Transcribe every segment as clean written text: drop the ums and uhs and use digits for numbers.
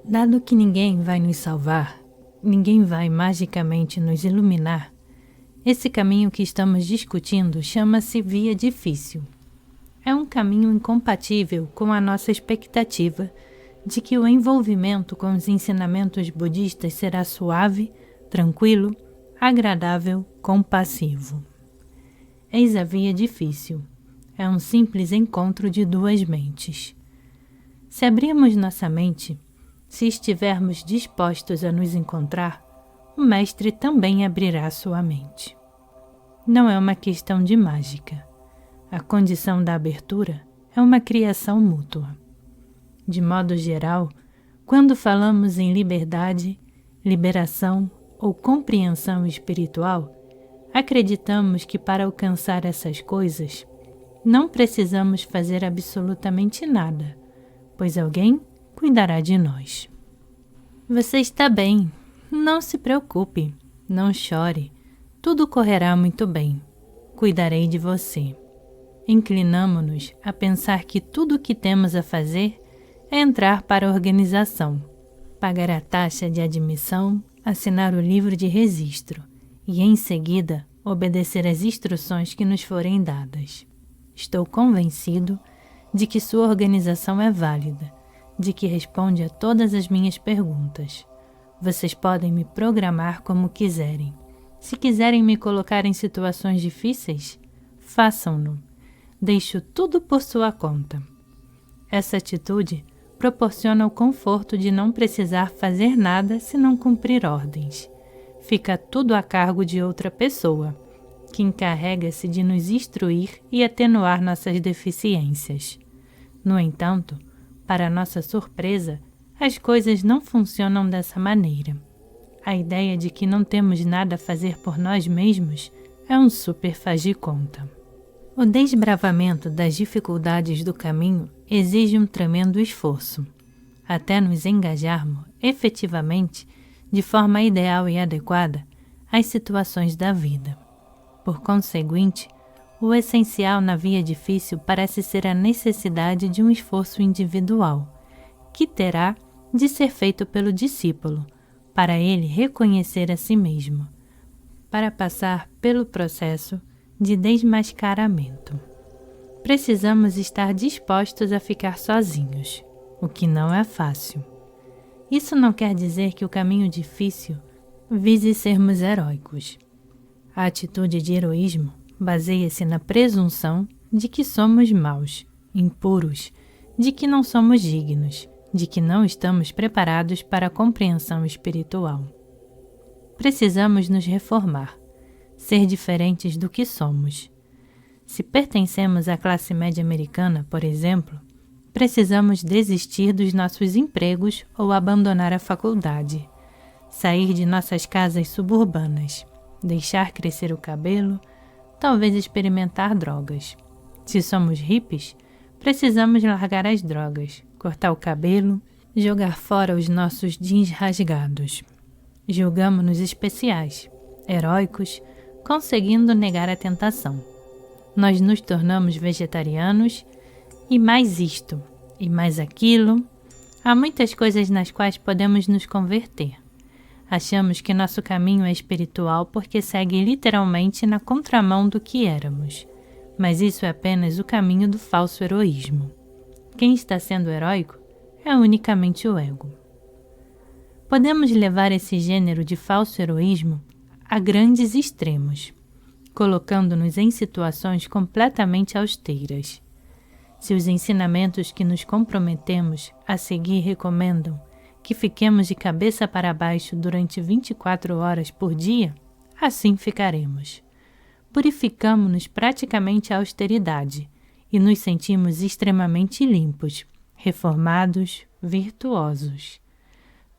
Dado que ninguém vai nos salvar, ninguém vai magicamente nos iluminar, esse caminho que estamos discutindo chama-se via difícil. É um caminho incompatível com a nossa expectativa de que o envolvimento com os ensinamentos budistas será suave, tranquilo, agradável, compassivo. Eis a via difícil. É um simples encontro de duas mentes. Se abrirmos nossa mente, se estivermos dispostos a nos encontrar, o Mestre também abrirá sua mente. Não é uma questão de mágica. A condição da abertura é uma criação mútua. De modo geral, quando falamos em liberdade, liberação ou compreensão espiritual, acreditamos que para alcançar essas coisas, não precisamos fazer absolutamente nada, pois alguém cuidará de nós. Você está bem, não se preocupe, não chore, tudo correrá muito bem, cuidarei de você. Inclinamo-nos a pensar que tudo o que temos a fazer é entrar para a organização, pagar a taxa de admissão, assinar o livro de registro e, em seguida, obedecer às instruções que nos forem dadas. Estou convencido de que sua organização é válida, de que responde a todas as minhas perguntas. Vocês podem me programar como quiserem. Se quiserem me colocar em situações difíceis, façam-no. Deixo tudo por sua conta. Essa atitude proporciona o conforto de não precisar fazer nada se não cumprir ordens. Fica tudo a cargo de outra pessoa, que encarrega-se de nos instruir e atenuar nossas deficiências. No entanto, para nossa surpresa, as coisas não funcionam dessa maneira. A ideia de que não temos nada a fazer por nós mesmos é um super faz de conta. O desbravamento das dificuldades do caminho exige um tremendo esforço, até nos engajarmos efetivamente, de forma ideal e adequada, às situações da vida. Por conseguinte, o essencial na via difícil parece ser a necessidade de um esforço individual, que terá de ser feito pelo discípulo, para ele reconhecer a si mesmo, para passar pelo processo de desmascaramento. Precisamos estar dispostos a ficar sozinhos, o que não é fácil. Isso não quer dizer que o caminho difícil vise sermos heróicos. A atitude de heroísmo baseia-se na presunção de que somos maus, impuros, de que não somos dignos, de que não estamos preparados para a compreensão espiritual. Precisamos nos reformar, ser diferentes do que somos. Se pertencemos à classe média americana, por exemplo, precisamos desistir dos nossos empregos ou abandonar a faculdade, sair de nossas casas suburbanas, deixar crescer o cabelo, talvez experimentar drogas. Se somos hippies, precisamos largar as drogas, cortar o cabelo, jogar fora os nossos jeans rasgados. Julgamo-nos especiais, heróicos, conseguindo negar a tentação. Nós nos tornamos vegetarianos e mais isto, e mais aquilo. Há muitas coisas nas quais podemos nos converter. Achamos que nosso caminho é espiritual porque segue literalmente na contramão do que éramos. Mas isso é apenas o caminho do falso heroísmo. Quem está sendo heróico é unicamente o ego. Podemos levar esse gênero de falso heroísmo a grandes extremos, colocando-nos em situações completamente austeiras. Se os ensinamentos que nos comprometemos a seguir recomendam que fiquemos de cabeça para baixo durante 24 horas por dia, assim ficaremos. Purificamo-nos praticamente à austeridade e nos sentimos extremamente limpos, reformados, virtuosos.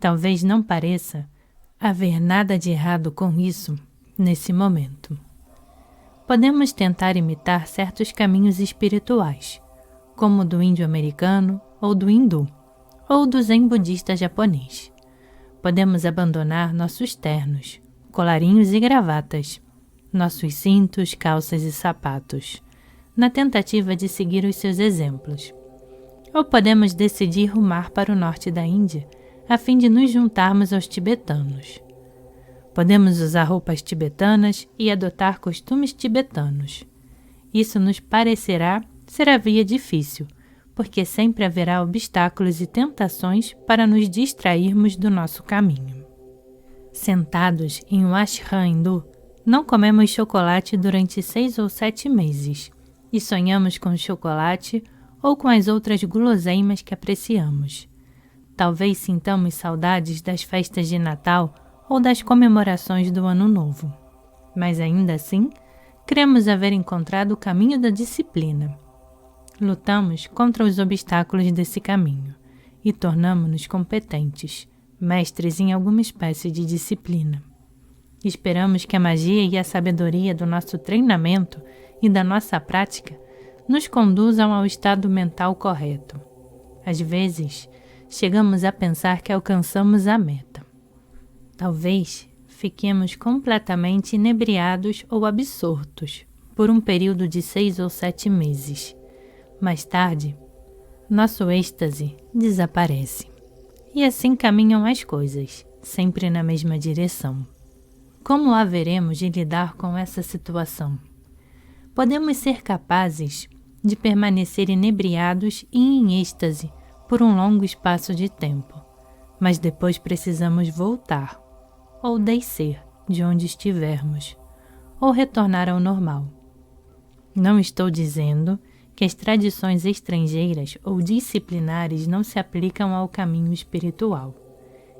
Talvez não pareça haver nada de errado com isso nesse momento. Podemos tentar imitar certos caminhos espirituais, como o do índio americano ou do hindu, ou do zen budista japonês. Podemos abandonar nossos ternos, colarinhos e gravatas, nossos cintos, calças e sapatos, na tentativa de seguir os seus exemplos. Ou podemos decidir rumar para o norte da Índia, a fim de nos juntarmos aos tibetanos. Podemos usar roupas tibetanas e adotar costumes tibetanos. Isso nos parecerá ser a via difícil, porque sempre haverá obstáculos e tentações para nos distrairmos do nosso caminho. Sentados em um ashram hindu, não comemos chocolate durante 6 ou 7 meses e sonhamos com chocolate ou com as outras guloseimas que apreciamos. Talvez sintamos saudades das festas de Natal ou das comemorações do Ano Novo. Mas ainda assim, cremos haver encontrado o caminho da disciplina. Lutamos contra os obstáculos desse caminho e tornamo-nos competentes, mestres em alguma espécie de disciplina. Esperamos que a magia e a sabedoria do nosso treinamento e da nossa prática nos conduzam ao estado mental correto. Às vezes, chegamos a pensar que alcançamos a meta. Talvez fiquemos completamente inebriados ou absortos por um período de 6 ou 7 meses. Mais tarde, nosso êxtase desaparece. E assim caminham as coisas, sempre na mesma direção. Como haveremos de lidar com essa situação? Podemos ser capazes de permanecer inebriados e em êxtase por um longo espaço de tempo, mas depois precisamos voltar, ou descer de onde estivermos, ou retornar ao normal. Não estou dizendo que as tradições estrangeiras ou disciplinares não se aplicam ao caminho espiritual.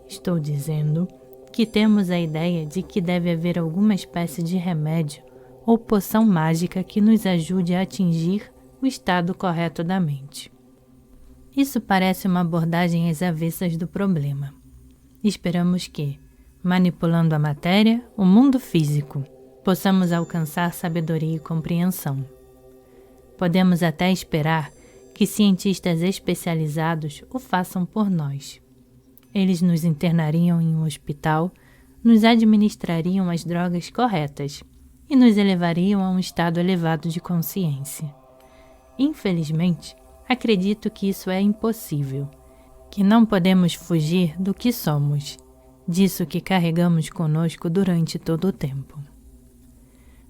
Estou dizendo que temos a ideia de que deve haver alguma espécie de remédio ou poção mágica que nos ajude a atingir o estado correto da mente. Isso parece uma abordagem às avessas do problema. Esperamos que, manipulando a matéria, o mundo físico, possamos alcançar sabedoria e compreensão. Podemos até esperar que cientistas especializados o façam por nós. Eles nos internariam em um hospital, nos administrariam as drogas corretas e nos elevariam a um estado elevado de consciência. Infelizmente, acredito que isso é impossível, que não podemos fugir do que somos, disso que carregamos conosco durante todo o tempo.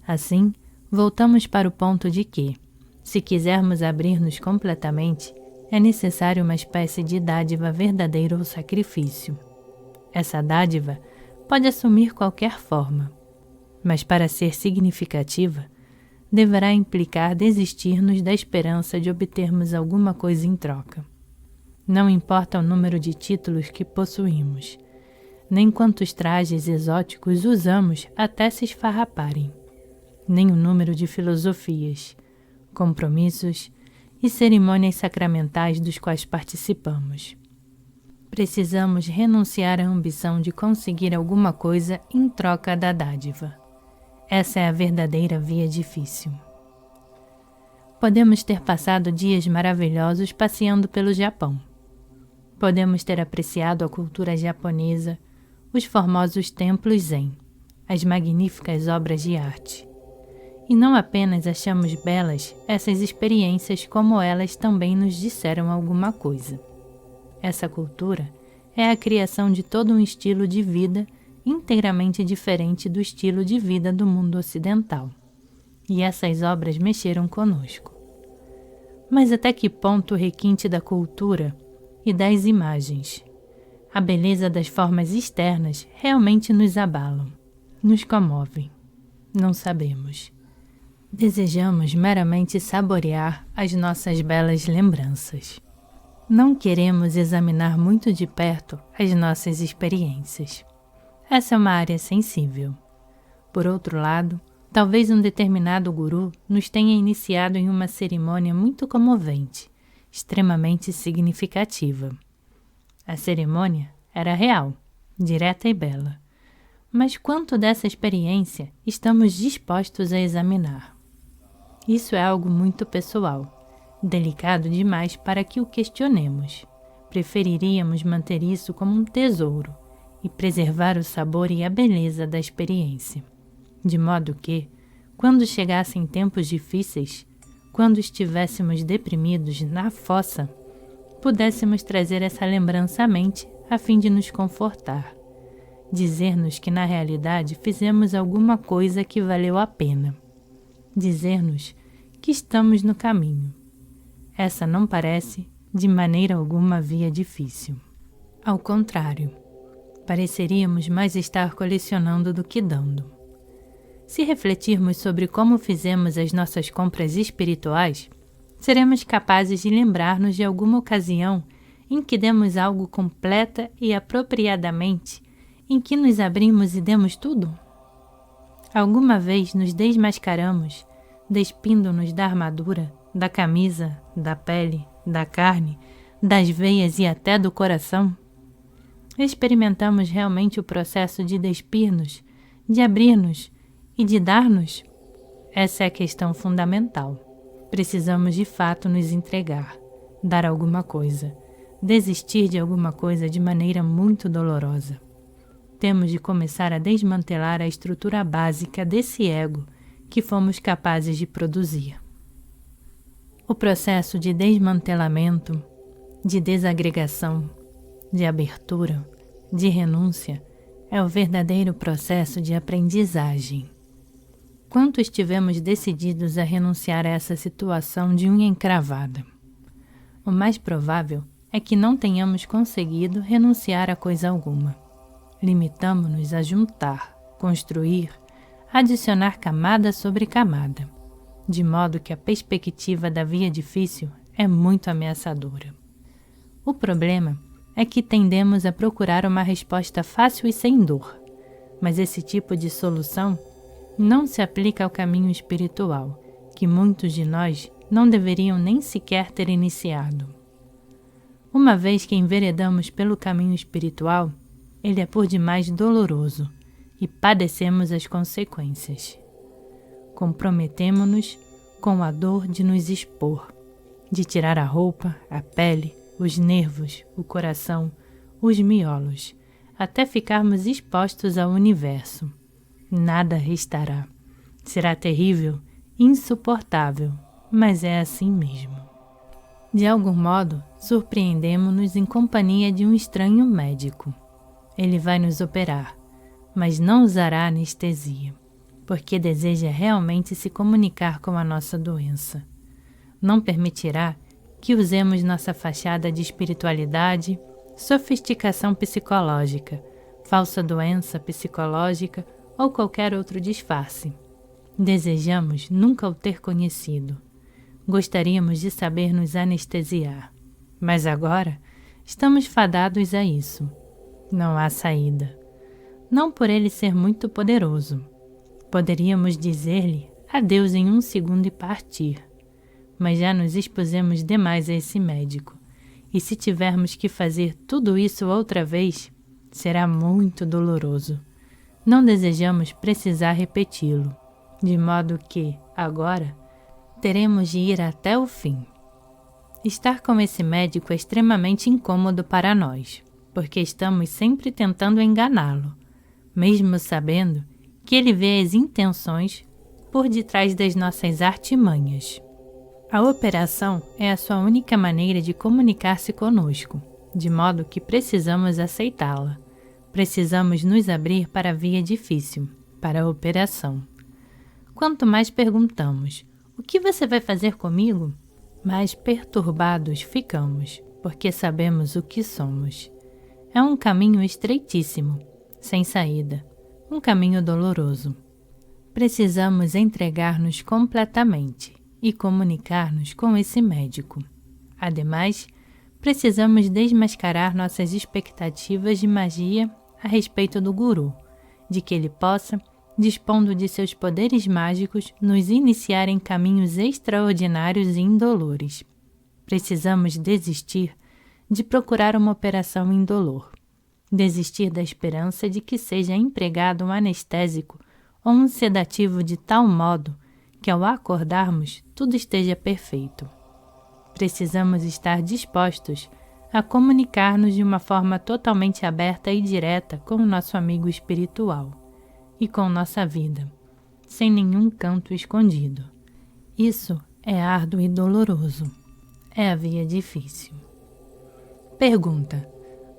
Assim, voltamos para o ponto de que, se quisermos abrir-nos completamente, é necessário uma espécie de dádiva verdadeira ou sacrifício. Essa dádiva pode assumir qualquer forma, mas para ser significativa, deverá implicar desistir-nos da esperança de obtermos alguma coisa em troca. Não importa o número de títulos que possuímos, nem quantos trajes exóticos usamos até se esfarraparem, nem o número de filosofias, compromissos e cerimônias sacramentais dos quais participamos. Precisamos renunciar à ambição de conseguir alguma coisa em troca da dádiva. Essa é a verdadeira via difícil. Podemos ter passado dias maravilhosos passeando pelo Japão. Podemos ter apreciado a cultura japonesa, os formosos templos zen, as magníficas obras de arte. E não apenas achamos belas essas experiências, como elas também nos disseram alguma coisa. Essa cultura é a criação de todo um estilo de vida inteiramente diferente do estilo de vida do mundo ocidental. E essas obras mexeram conosco. Mas até que ponto o requinte da cultura e das imagens, a beleza das formas externas realmente nos abalam, nos comovem? Não sabemos. Desejamos meramente saborear as nossas belas lembranças. Não queremos examinar muito de perto as nossas experiências. Essa é uma área sensível. Por outro lado, talvez um determinado guru nos tenha iniciado em uma cerimônia muito comovente, extremamente significativa. A cerimônia era real, direta e bela. Mas quanto dessa experiência estamos dispostos a examinar? Isso é algo muito pessoal, delicado demais para que o questionemos. Preferiríamos manter isso como um tesouro e preservar o sabor e a beleza da experiência, de modo que, quando chegassem tempos difíceis, quando estivéssemos deprimidos na fossa, pudéssemos trazer essa lembrança à mente a fim de nos confortar, dizer-nos que na realidade fizemos alguma coisa que valeu a pena, dizer-nos que estamos no caminho. Essa não parece, de maneira alguma, via difícil. Ao contrário, pareceríamos mais estar colecionando do que dando. Se refletirmos sobre como fizemos as nossas compras espirituais, seremos capazes de lembrar-nos de alguma ocasião em que demos algo completa e apropriadamente, em que nos abrimos e demos tudo? Alguma vez nos desmascaramos, despindo-nos da armadura, da camisa, da pele, da carne, das veias e até do coração? Experimentamos realmente o processo de despir-nos, de abrir-nos e de dar-nos? Essa é a questão fundamental. Precisamos de fato nos entregar, dar alguma coisa, desistir de alguma coisa de maneira muito dolorosa. Temos de começar a desmantelar a estrutura básica desse ego que fomos capazes de produzir. O processo de desmantelamento, de desagregação, de abertura, de renúncia é o verdadeiro processo de aprendizagem. Quanto estivemos decididos a renunciar a essa situação de unha encravada? O mais provável é que não tenhamos conseguido renunciar a coisa alguma. Limitamo-nos a juntar, construir, adicionar camada sobre camada, de modo que a perspectiva da via difícil é muito ameaçadora. O problema é que tendemos a procurar uma resposta fácil e sem dor, mas esse tipo de solução não se aplica ao caminho espiritual, que muitos de nós não deveriam nem sequer ter iniciado. Uma vez que enveredamos pelo caminho espiritual, ele é por demais doloroso e padecemos as consequências. Comprometemo-nos com a dor de nos expor, de tirar a roupa, a pele, os nervos, o coração, os miolos, até ficarmos expostos ao universo. Nada restará. Será terrível, insuportável, mas é assim mesmo. De algum modo, surpreendemo-nos em companhia de um estranho médico. Ele vai nos operar, mas não usará anestesia, porque deseja realmente se comunicar com a nossa doença. Não permitirá que usemos nossa fachada de espiritualidade, sofisticação psicológica, falsa doença psicológica ou qualquer outro disfarce. Desejamos nunca o ter conhecido. Gostaríamos de saber nos anestesiar, mas agora estamos fadados a isso. Não há saída. Não por ele ser muito poderoso. Poderíamos dizer-lhe adeus em 1 segundo e partir, mas já nos expusemos demais a esse médico, e se tivermos que fazer tudo isso outra vez, será muito doloroso. Não desejamos precisar repeti-lo, de modo que, agora, teremos de ir até o fim. Estar com esse médico é extremamente incômodo para nós, porque estamos sempre tentando enganá-lo, mesmo sabendo que ele vê as intenções por detrás das nossas artimanhas. A operação é a sua única maneira de comunicar-se conosco, de modo que precisamos aceitá-la. Precisamos nos abrir para a via difícil, para a operação. Quanto mais perguntamos, o que você vai fazer comigo? Mais perturbados ficamos, porque sabemos o que somos. É um caminho estreitíssimo, sem saída, um caminho doloroso. Precisamos entregar-nos completamente e comunicar-nos com esse médico. Ademais, precisamos desmascarar nossas expectativas de magia a respeito do guru, de que ele possa, dispondo de seus poderes mágicos, nos iniciar em caminhos extraordinários e indolores. Precisamos desistir de procurar uma operação indolor, desistir da esperança de que seja empregado um anestésico ou um sedativo de tal modo que ao acordarmos tudo esteja perfeito. Precisamos estar dispostos a comunicar-nos de uma forma totalmente aberta e direta com o nosso amigo espiritual e com nossa vida, sem nenhum canto escondido. Isso é árduo e doloroso. É a via difícil. Pergunta: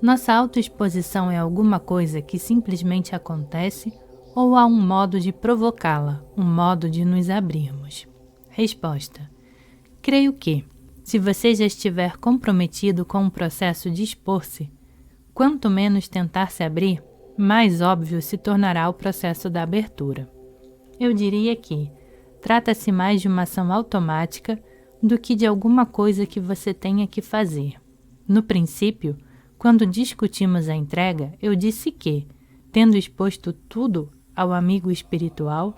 Nossa autoexposição é alguma coisa que simplesmente acontece ou há um modo de provocá-la, um modo de nos abrirmos? Resposta: creio que, se você já estiver comprometido com o processo de expor-se, quanto menos tentar se abrir, mais óbvio se tornará o processo da abertura. Eu diria que trata-se mais de uma ação automática do que de alguma coisa que você tenha que fazer. No princípio, quando discutimos a entrega, eu disse que, tendo exposto tudo ao amigo espiritual,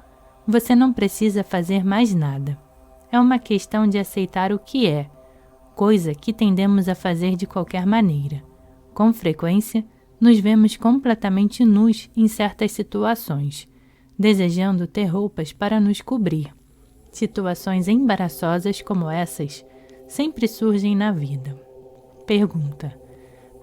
você não precisa fazer mais nada. É uma questão de aceitar o que é, coisa que tendemos a fazer de qualquer maneira. Com frequência, nos vemos completamente nus em certas situações, desejando ter roupas para nos cobrir. Situações embaraçosas como essas sempre surgem na vida. Pergunta: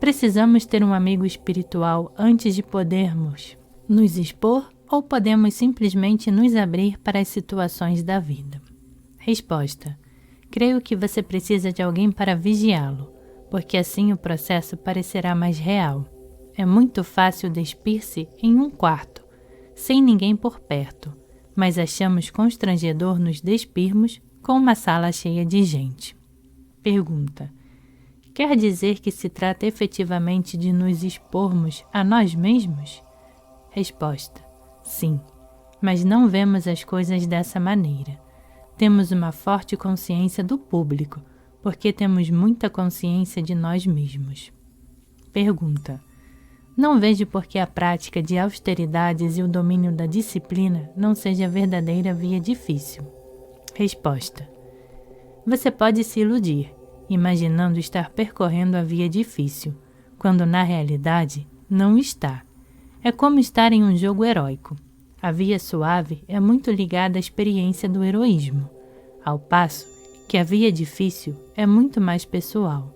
precisamos ter um amigo espiritual antes de podermos nos expor ou podemos simplesmente nos abrir para as situações da vida? Resposta: creio que você precisa de alguém para vigiá-lo, porque assim o processo parecerá mais real. É muito fácil despir-se em um quarto, sem ninguém por perto, mas achamos constrangedor nos despirmos com uma sala cheia de gente. Pergunta: quer dizer que se trata efetivamente de nos expormos a nós mesmos? Resposta: sim, mas não vemos as coisas dessa maneira. Temos uma forte consciência do público, porque temos muita consciência de nós mesmos. Pergunta: não vejo por que a prática de austeridades e o domínio da disciplina não seja a verdadeira via difícil. Resposta: você pode se iludir, imaginando estar percorrendo a via difícil, quando na realidade não está. É como estar em um jogo heróico. A via suave é muito ligada à experiência do heroísmo, ao passo que a via difícil é muito mais pessoal.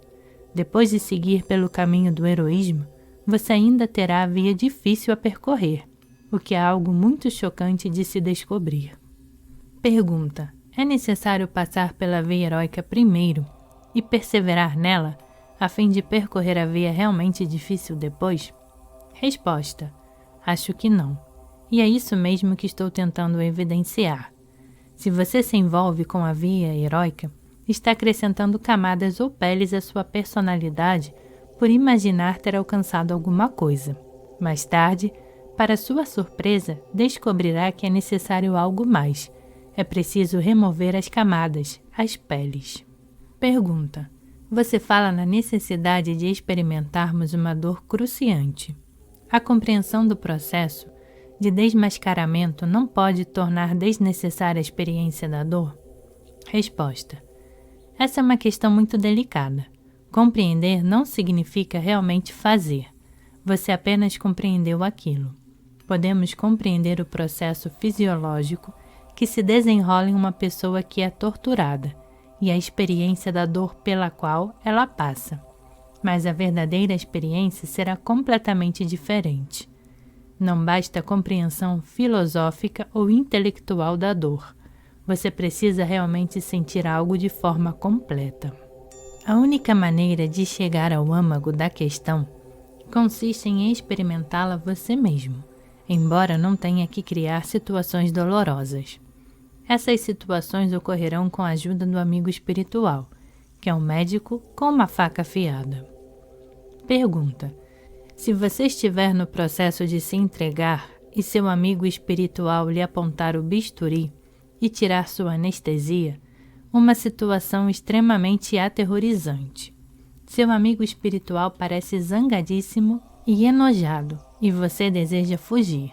Depois de seguir pelo caminho do heroísmo, você ainda terá a via difícil a percorrer, o que é algo muito chocante de se descobrir. Pergunta: é necessário passar pela via heróica primeiro e perseverar nela, a fim de percorrer a via realmente difícil depois? Resposta: acho que não. E é isso mesmo que estou tentando evidenciar. Se você se envolve com a via heróica, está acrescentando camadas ou peles à sua personalidade por imaginar ter alcançado alguma coisa. Mais tarde, para sua surpresa, descobrirá que é necessário algo mais. É preciso remover as camadas, as peles. Pergunta: você fala na necessidade de experimentarmos uma dor cruciante. A compreensão do processo de desmascaramento não pode tornar desnecessária a experiência da dor? Resposta: essa é uma questão muito delicada. Compreender não significa realmente fazer. Você apenas compreendeu aquilo. Podemos compreender o processo fisiológico que se desenrola em uma pessoa que é torturada e a experiência da dor pela qual ela passa. Mas a verdadeira experiência será completamente diferente. Não basta a compreensão filosófica ou intelectual da dor. Você precisa realmente sentir algo de forma completa. A única maneira de chegar ao âmago da questão consiste em experimentá-la você mesmo, embora não tenha que criar situações dolorosas. Essas situações ocorrerão com a ajuda do amigo espiritual, que é um médico com uma faca afiada. Pergunta: se você estiver no processo de se entregar e seu amigo espiritual lhe apontar o bisturi e tirar sua anestesia, uma situação extremamente aterrorizante. Seu amigo espiritual parece zangadíssimo e enojado, e você deseja fugir.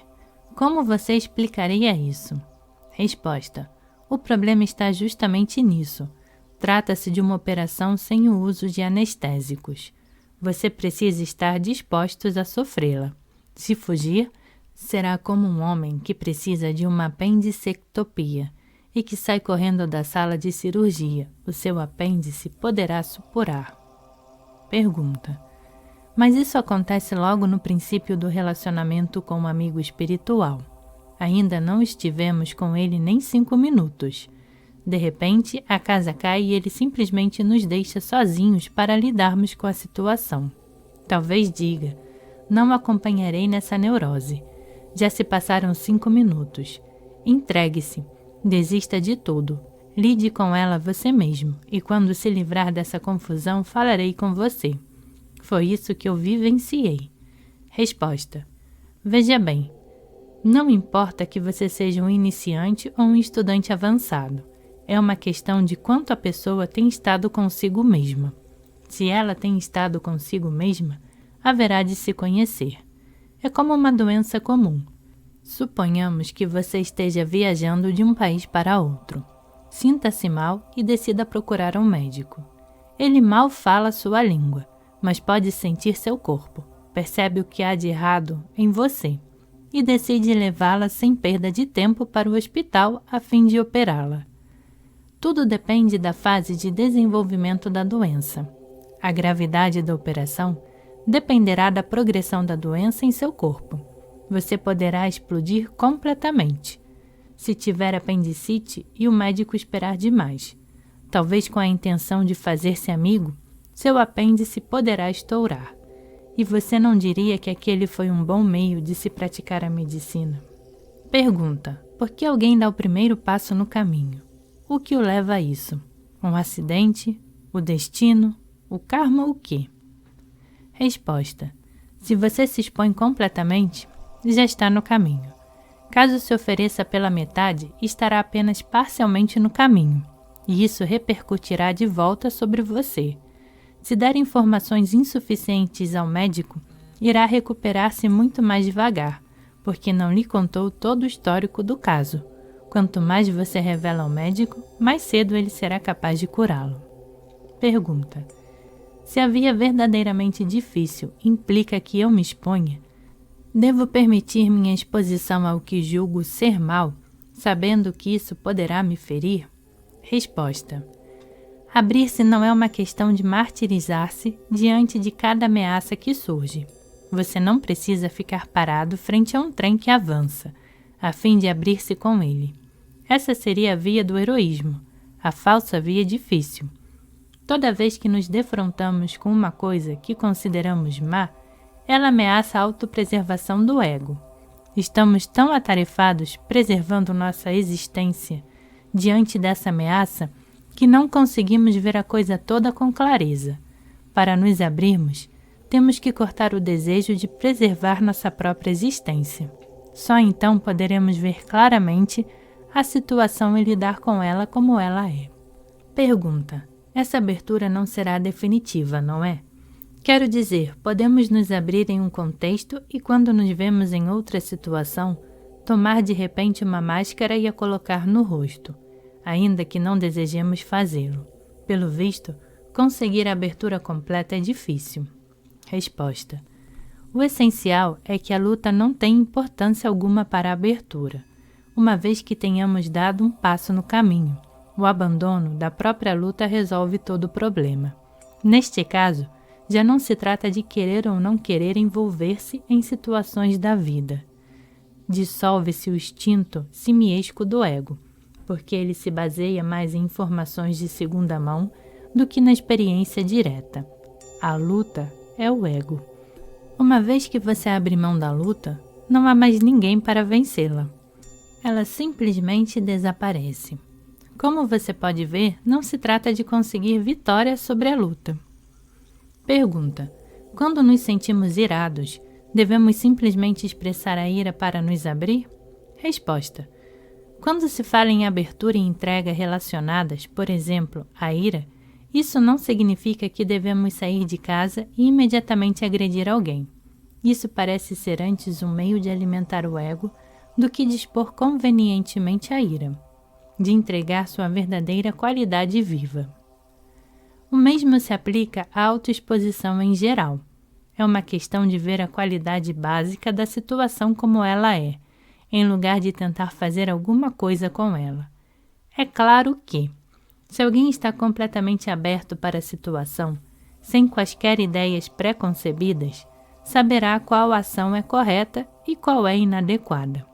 Como você explicaria isso? Resposta: o problema está justamente nisso. Trata-se de uma operação sem o uso de anestésicos. Você precisa estar dispostos a sofrê-la. Se fugir, será como um homem que precisa de uma apendicectomia e que sai correndo da sala de cirurgia. O seu apêndice poderá supurar. Pergunta: mas isso acontece logo no princípio do relacionamento com um amigo espiritual. Ainda não estivemos com ele nem 5 minutos. De repente, a casa cai e ele simplesmente nos deixa sozinhos para lidarmos com a situação. Talvez diga: não acompanharei nessa neurose. Já se passaram 5 minutos. Entregue-se. Desista de tudo. Lide com ela você mesmo, e quando se livrar dessa confusão, falarei com você. Foi isso que eu vivenciei. Resposta: veja bem, não importa que você seja um iniciante ou um estudante avançado. É uma questão de quanto a pessoa tem estado consigo mesma. Se ela tem estado consigo mesma, haverá de se conhecer. É como uma doença comum. Suponhamos que você esteja viajando de um país para outro. Sinta-se mal e decida procurar um médico. Ele mal fala sua língua, mas pode sentir seu corpo, percebe o que há de errado em você e decide levá-la sem perda de tempo para o hospital a fim de operá-la. Tudo depende da fase de desenvolvimento da doença. A gravidade da operação dependerá da progressão da doença em seu corpo. Você poderá explodir completamente. Se tiver apendicite e o médico esperar demais, talvez com a intenção de fazer-se amigo, seu apêndice poderá estourar. E você não diria que aquele foi um bom meio de se praticar a medicina? Pergunta: por que alguém dá o primeiro passo no caminho? O que o leva a isso? Um acidente? O destino? O karma o quê? Resposta: se você se expõe completamente, já está no caminho. Caso se ofereça pela metade, estará apenas parcialmente no caminho, e isso repercutirá de volta sobre você. Se der informações insuficientes ao médico, irá recuperar-se muito mais devagar, porque não lhe contou todo o histórico do caso. Quanto mais você revela ao médico, mais cedo ele será capaz de curá-lo. Pergunta: se a via verdadeiramente difícil implica que eu me exponha, devo permitir minha exposição ao que julgo ser mal, sabendo que isso poderá me ferir? Resposta: abrir-se não é uma questão de martirizar-se diante de cada ameaça que surge. Você não precisa ficar parado frente a um trem que avança, a fim de abrir-se com ele. Essa seria a via do heroísmo, a falsa via difícil. Toda vez que nos defrontamos com uma coisa que consideramos má, ela ameaça a autopreservação do ego. Estamos tão atarefados preservando nossa existência diante dessa ameaça que não conseguimos ver a coisa toda com clareza. Para nos abrirmos, temos que cortar o desejo de preservar nossa própria existência. Só então poderemos ver claramente a situação e lidar com ela como ela é. Pergunta: essa abertura não será definitiva, não é? Quero dizer, podemos nos abrir em um contexto e quando nos vemos em outra situação, tomar de repente uma máscara e a colocar no rosto, ainda que não desejemos fazê-lo. Pelo visto, conseguir a abertura completa é difícil. Resposta: o essencial é que a luta não tem importância alguma para a abertura, uma vez que tenhamos dado um passo no caminho. O abandono da própria luta resolve todo o problema. Neste caso, já não se trata de querer ou não querer envolver-se em situações da vida. Dissolve-se o instinto simiesco do ego, porque ele se baseia mais em informações de segunda mão do que na experiência direta. A luta é o ego. Uma vez que você abre mão da luta, não há mais ninguém para vencê-la. Ela simplesmente desaparece. Como você pode ver, não se trata de conseguir vitória sobre a luta. Pergunta: quando nos sentimos irados, devemos simplesmente expressar a ira para nos abrir? Resposta: quando se fala em abertura e entrega relacionadas, por exemplo, à ira, isso não significa que devemos sair de casa e imediatamente agredir alguém. Isso parece ser antes um meio de alimentar o ego do que dispor convenientemente a ira, de entregar sua verdadeira qualidade viva. O mesmo se aplica à autoexposição em geral. É uma questão de ver a qualidade básica da situação como ela é, em lugar de tentar fazer alguma coisa com ela. É claro que, se alguém está completamente aberto para a situação, sem quaisquer ideias pré-concebidas, saberá qual ação é correta e qual é inadequada.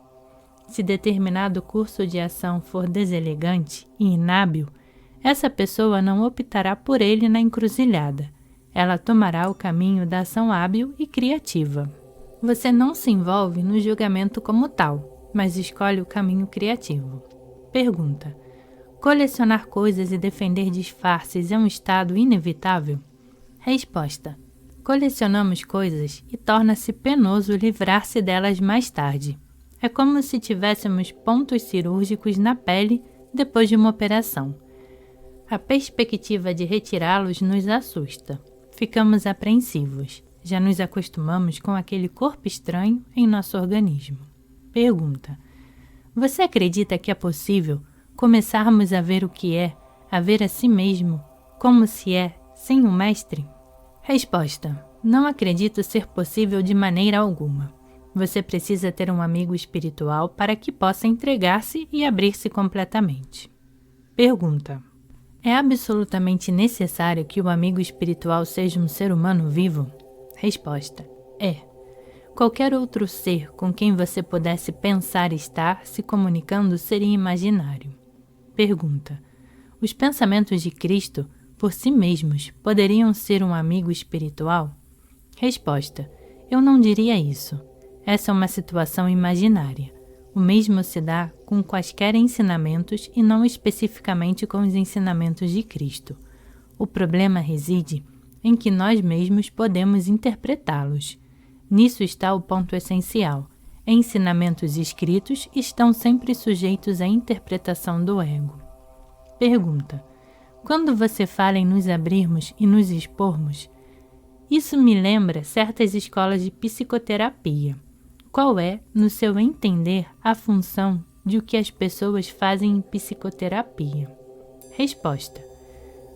Se determinado curso de ação for deselegante e inábil, essa pessoa não optará por ele na encruzilhada. ela tomará o caminho da ação hábil e criativa. Você não se envolve no julgamento como tal, mas escolhe o caminho criativo. Pergunta: colecionar coisas e defender disfarces é um estado inevitável? Resposta: colecionamos coisas e torna-se penoso livrar-se delas mais tarde. É como se tivéssemos pontos cirúrgicos na pele depois de uma operação. A perspectiva de retirá-los nos assusta. Ficamos apreensivos. Já nos acostumamos com aquele corpo estranho em nosso organismo. Pergunta: você acredita que é possível começarmos a ver o que é, a ver a si mesmo, como se é, sem um mestre? Resposta: não acredito ser possível de maneira alguma. Você precisa ter um amigo espiritual para que possa entregar-se e abrir-se completamente. Pergunta: é absolutamente necessário que o amigo espiritual seja um ser humano vivo? Resposta: é. Qualquer outro ser com quem você pudesse pensar estar se comunicando seria imaginário. Pergunta: os pensamentos de Cristo, por si mesmos, poderiam ser um amigo espiritual? Resposta: eu não diria isso. Essa é uma situação imaginária. O mesmo se dá com quaisquer ensinamentos e não especificamente com os ensinamentos de Cristo. O problema reside em que nós mesmos podemos interpretá-los. Nisso está o ponto essencial. Ensinamentos escritos estão sempre sujeitos à interpretação do ego. Pergunta: quando você fala em nos abrirmos e nos expormos, isso me lembra certas escolas de psicoterapia. Qual é, no seu entender, a função de o que as pessoas fazem em psicoterapia? Resposta: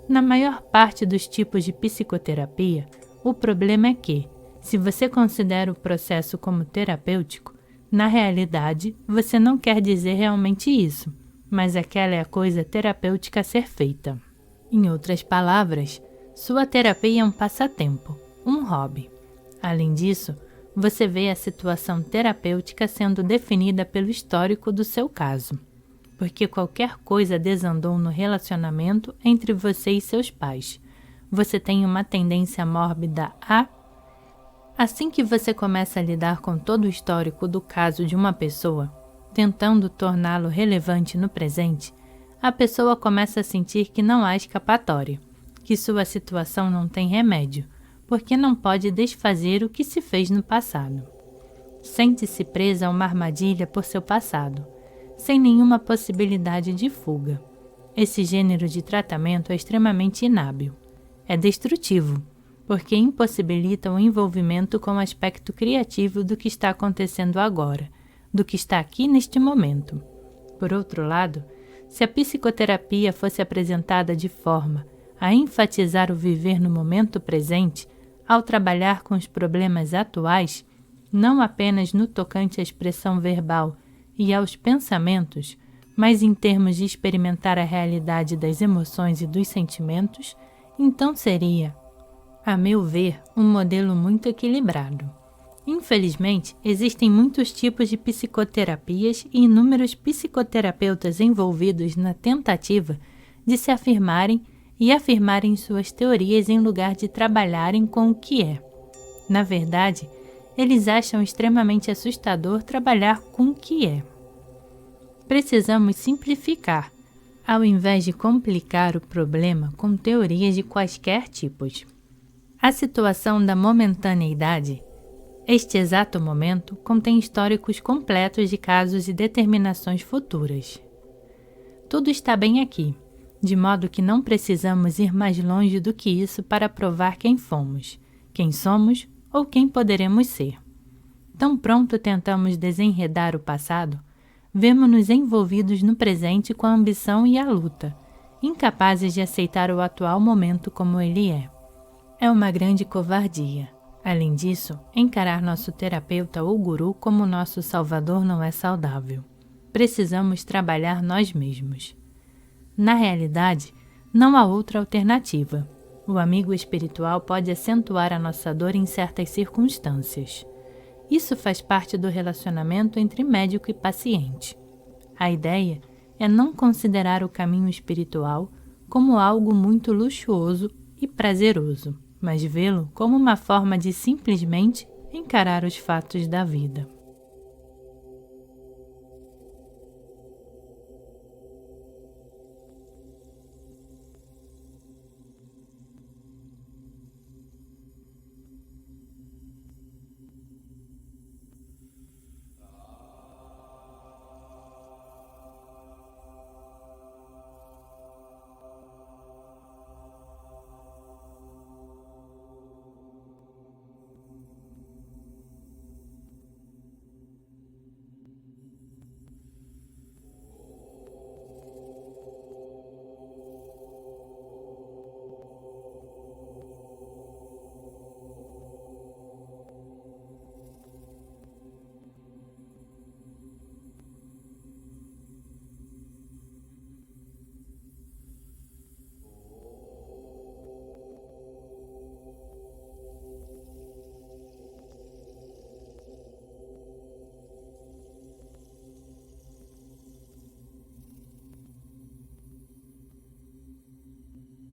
na maior parte dos tipos de psicoterapia, o problema é que, se você considera o processo como terapêutico, na realidade você não quer dizer realmente isso, mas aquela é a coisa terapêutica a ser feita. Em outras palavras, sua terapia é um passatempo, um hobby. Além disso, você vê a situação terapêutica sendo definida pelo histórico do seu caso, porque qualquer coisa desandou no relacionamento entre você e seus pais. Você tem uma tendência mórbida a... Assim que você começa a lidar com todo o histórico do caso de uma pessoa, tentando torná-lo relevante no presente, a pessoa começa a sentir que não há escapatória, que sua situação não tem remédio, porque não pode desfazer o que se fez no passado. Sente-se presa a uma armadilha por seu passado, sem nenhuma possibilidade de fuga. Esse gênero de tratamento é extremamente inábil. É destrutivo, porque impossibilita o envolvimento com o aspecto criativo do que está acontecendo agora, do que está aqui neste momento. Por outro lado, se a psicoterapia fosse apresentada de forma a enfatizar o viver no momento presente, ao trabalhar com os problemas atuais, não apenas no tocante à expressão verbal e aos pensamentos, mas em termos de experimentar a realidade das emoções e dos sentimentos, então seria, a meu ver, um modelo muito equilibrado. Infelizmente, existem muitos tipos de psicoterapias e inúmeros psicoterapeutas envolvidos na tentativa de se afirmarem e afirmarem suas teorias em lugar de trabalharem com o que é. Na verdade, eles acham extremamente assustador trabalhar com o que é. Precisamos simplificar, ao invés de complicar o problema com teorias de quaisquer tipos. A situação da momentaneidade, este exato momento, contém históricos completos de casos e determinações futuras. Tudo está bem aqui, de modo que não precisamos ir mais longe do que isso para provar quem fomos, quem somos ou quem poderemos ser. Tão pronto tentamos desenredar o passado, vemo-nos envolvidos no presente com a ambição e a luta, incapazes de aceitar o atual momento como ele é. É uma grande covardia. Além disso, encarar nosso terapeuta ou guru como nosso salvador não é saudável. Precisamos trabalhar nós mesmos. Na realidade, não há outra alternativa. O amigo espiritual pode acentuar a nossa dor em certas circunstâncias. Isso faz parte do relacionamento entre médico e paciente. A ideia é não considerar o caminho espiritual como algo muito luxuoso e prazeroso. mas vê-lo como uma forma de simplesmente encarar os fatos da vida.